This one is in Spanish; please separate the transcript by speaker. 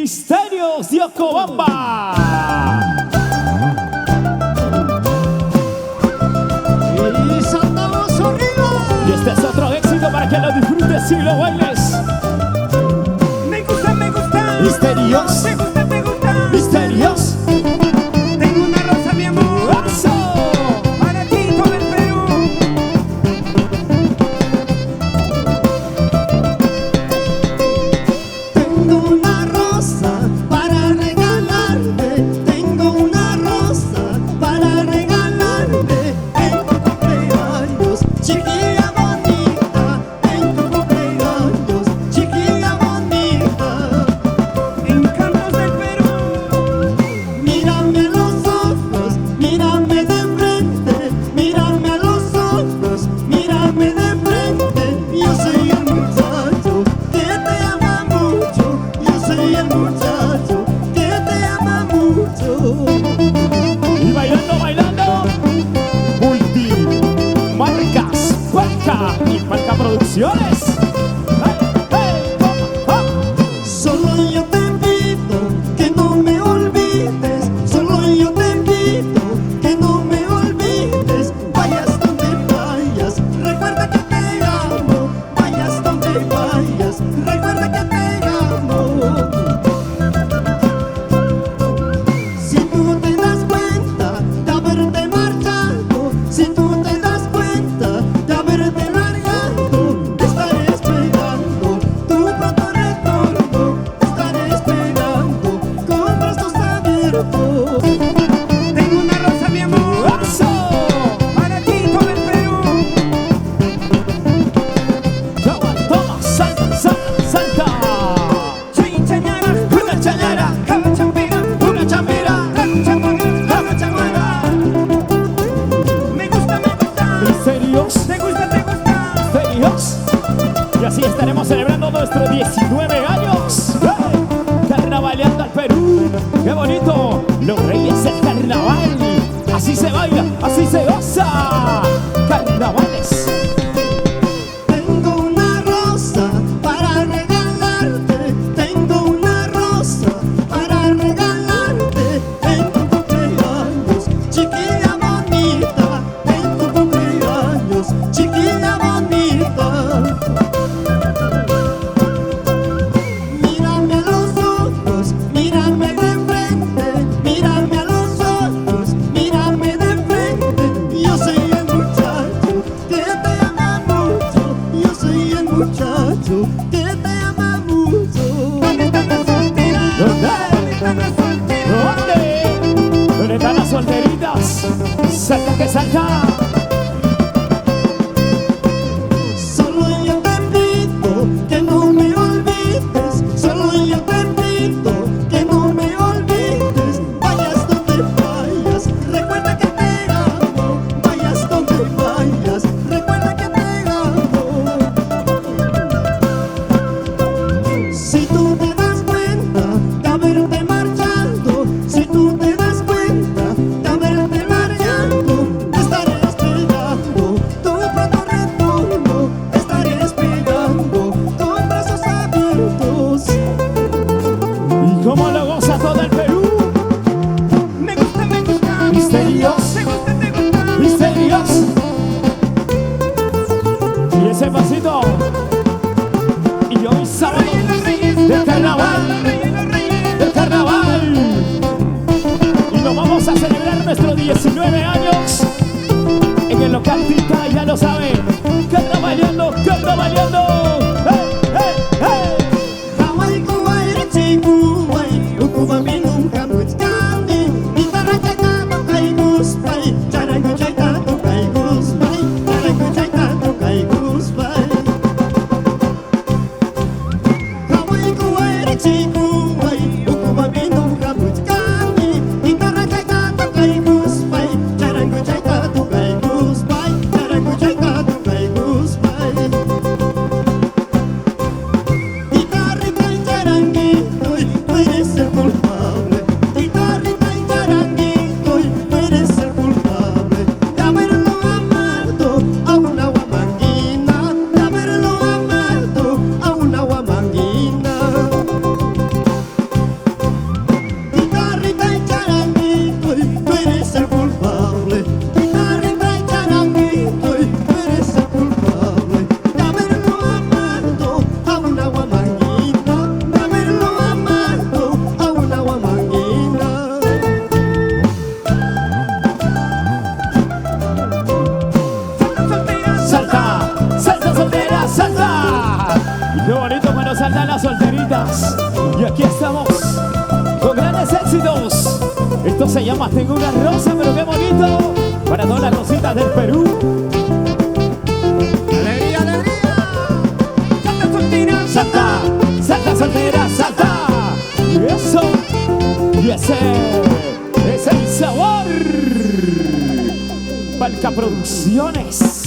Speaker 1: Misterios de Ocobamba.
Speaker 2: Y saltamos arriba.
Speaker 1: Y este es otro éxito para que lo disfrutes y lo bailes.
Speaker 2: Me gusta, me gusta.
Speaker 1: Misterios.
Speaker 2: Me gusta, me gusta.
Speaker 1: Misterios.
Speaker 2: Tengo una rosa, mi amor.
Speaker 1: ¡Eso!
Speaker 2: Para ti, todo el Perú. Tengo una rosa para regalarte. Tengo una rosa para regalarte. En tu cumpleaños, chiquilla bonita. En tu cumpleaños, chiquilla bonita. Encantos del Perú. Mírame a los ojos, mírame de frente. Mírame a los ojos, mírame de frente. Yo soy el muchacho que te ama mucho. Yo soy el muchacho que te ama mucho.
Speaker 1: Y bailando, bailando. Multimarcas, Palca y Palca Producciones. ¡Hey, hey, oh, oh!
Speaker 2: Solo yo te pido que no me olvides. Solo yo te pido que no me olvides. Vayas donde vayas, recuerda que te amo. Vayas donde vayas, recuerda que te amo. Si tú te das cuenta de haberte marchado, si tú te das cuenta de haberte largado, estaré esperando tu pronto retorno. Estaré esperando con brazos abiertos. Tengo una rosa, mi amor,
Speaker 1: ¡Eso!
Speaker 2: para ti, todo el Perú.
Speaker 1: Toma, salta, salta, salta.
Speaker 2: Chañara,
Speaker 1: Una chañara,
Speaker 2: cachampira,
Speaker 1: una chambira.
Speaker 2: cachampira. Me gusta, me gusta.
Speaker 1: Misterios,
Speaker 2: Te gusta, te gusta.
Speaker 1: misterios. Y así estaremos celebrando nuestros 19 años. ¡Hey! Carnavaleando al Perú. ¡Qué bonito! Los reyes del carnaval. Así se baila, así se goza. Carnavales.
Speaker 2: Tengo una rosa para regalarte. Tengo una rosa para regalarte. En tu cumpleaños, chiquilla bonita. En tu cumpleaños, chiquilla bonita. Mírame a los ojos, mírame de frente. Mírame a los ojos, mírame de frente. Yo soy el muchacho que te ama mucho. Yo soy el muchacho que te ama mucho. ¿Dónde están las solteras? ¿Dónde están las solteras?
Speaker 1: ¿Dónde? ¿Dónde están las solteritas? Salta que salta.
Speaker 2: Solo yo te pido que no me olvides. Solo yo te pido que no me olvides. Vayas donde vayas, recuerda que te amo. Vayas donde vayas, recuerda que te amo. Si tú te das cuenta de haberte marchado, si tú te das cuenta de haberte marchado, estaré esperando tu pronto retorno. Estaré esperando con brazos abiertos.
Speaker 1: ¿Y cómo lo goza todo el Perú?
Speaker 2: Me gusta, me gusta.
Speaker 1: Misterios,
Speaker 2: Te gusta, te gusta.
Speaker 1: misterios. Y ese pasito. Y hoy sábado del carnaval, del carnaval. Y nos vamos a celebrar nuestros 19 años en el local Tita, ya lo saben. Carnavaleando, carnavaleando. ¡Hey, hey, hey!
Speaker 2: Hawaii, Kuwait, Chiku, Wai,
Speaker 1: bonito cuando saltan las solteritas. Y aquí estamos con grandes éxitos. Esto se llama Tengo una rosa, pero qué bonito. Para todas las rositas del Perú.
Speaker 2: ¡Alegría, alegría! ¡Salta soltera!
Speaker 1: Salta, salta soltera, salta. Y eso, y ese es el sabor. Valca Producciones.